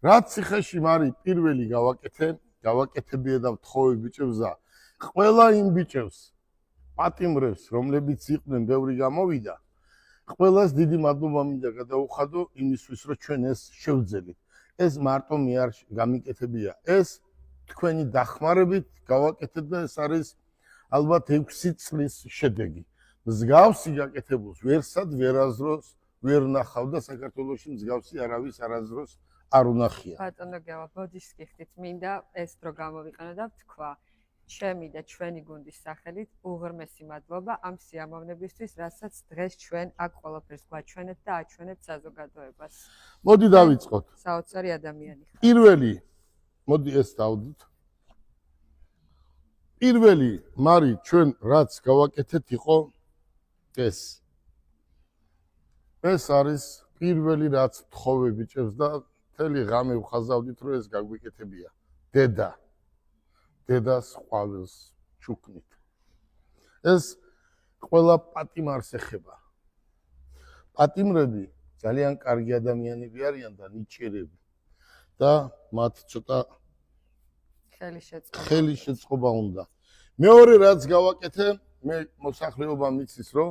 რაც ციხეში მარი პირველი გავაკეთებია და ვთხოვე ბიჭებს და ყველა იმ ბიჭებს პატიმრებს, რომლებიც იყვნენ, ბევრი გამოვიდა. ყველას დიდი მადლობა მინდა გადაუხადო იმისთვის, რომ ჩვენ ეს შევძელით. ეს მარტო მე არ გამიკეთებია. ეს თქვენი დახმარებით გავაკეთეთ და ეს არის ალბათ 6 წლის შედეგი. მსგავსი გაკეთებულს ვერსად ვერაზროს ვერ ნახავ და საქართველოში მსგავსი არავის არაზროს არ უნახია. ბატონო გევა, ბოდიშს გიხდით, მინდა ეს დრო გამოვიყენო და ვთქვა ჩემი და ჩვენი გუნდის სახელით უღრმესი მადლობა ამ სიამოვნებისთვის, რასაც დღეს ჩვენ აქ ყველაფერს გვაჩვენეთ და აჩვენეთ საზოგადოებას. მოდი დავიწყოთ. საოცარი ადამიანი ხარ. პირველი, მოდი ეს დავდით. პირველი მარი ჩვენ რაც გავაკეთეთ იყო ეს. ეს არის პირველი რაც ვთხოვე ბიჭებს და მთელი ღამე ვხაზავდით რომ ეს გაგვიკეთებია. დედას ყვავილს ჩუქნით. ეს ყველა პატიმარს ეხება. პატიმრები ძალიან კარგი ადამიანები არიან და ნიჭიერები და მათ ცოტა ხელი შეწყობა უნდა. მეორე რაც გავაკეთე, მე მოსახლეობა მიცის რომ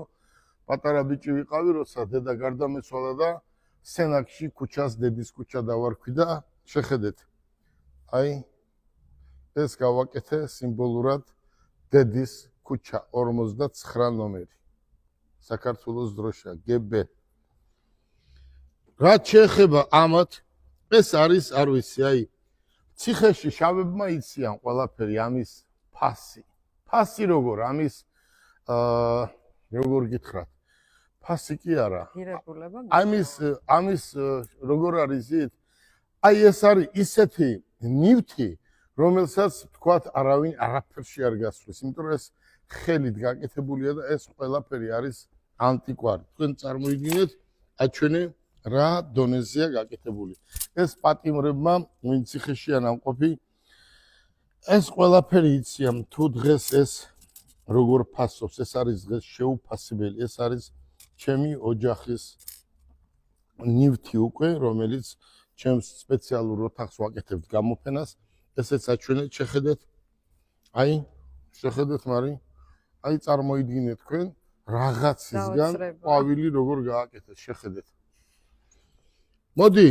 პატარა ბიჭი ვიყავი, როცა დედა გარდამეცვალა და სენაკში ქუჩას დედის ქუჩა დავარქვი და შეხედეთ. აი ეს გავაკეთე სიმბოლურად დედის ქუჩა 59 ნომერი. საქართველოს დროშა GB. რაც შეეხება ამათ, ეს არის, არ ვიცი, აი ციხეში შავებმა იციან ყველაფერი ამის ფასი. ფასი როგორ ამის როგორ გითხრათ? ფასი კი არა. ღირებულება. ამის როგორ არის იცით? აი ეს არის ისეთი ნივთი, რომელსაც თქვათ არავინ არაფერში არ გასვლის, იმიტომ რომ ეს ხელით გაკეთებულია და ეს ყველაფერი არის ანტიკვარი. თქვენ წარმოიდგინეთ, აჩვენე რა დონეზეა გაკეთებული. ეს პატიმრებმა ვინ ციხეშია ნამყოფი, ეს ყველაფერი იციან თუ დღეს ეს როგორ ფასობს, ეს არის დღეს შეუფასებელი, ეს არის ჩემი ოჯახის ნივთი უკვე, რომელიც ჩემს სპეციალურ ოთახს ვაკეთებთ გამოფენას. ესეც აჩვენეთ, შეხედეთ. აი, შეხედეთ მარი. აი წარმოიდგინეთ თქვენ რაღაცისგან ყვავილი როგორ გააკეთეს, შეხედეთ. მოდი.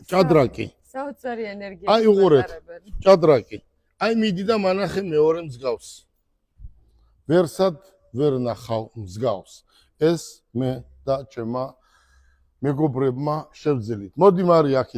ჭადრაკი. საოცარი ენერგია. აი უყურეთ. ჭადრაკი. აი მიდი და მანახე მეორე მსგავს. ვერსად ვერ ნახავ მსგავს. ეს მე და ჩემმა მეგობრებმა შევძელით. მოდი მარი აქ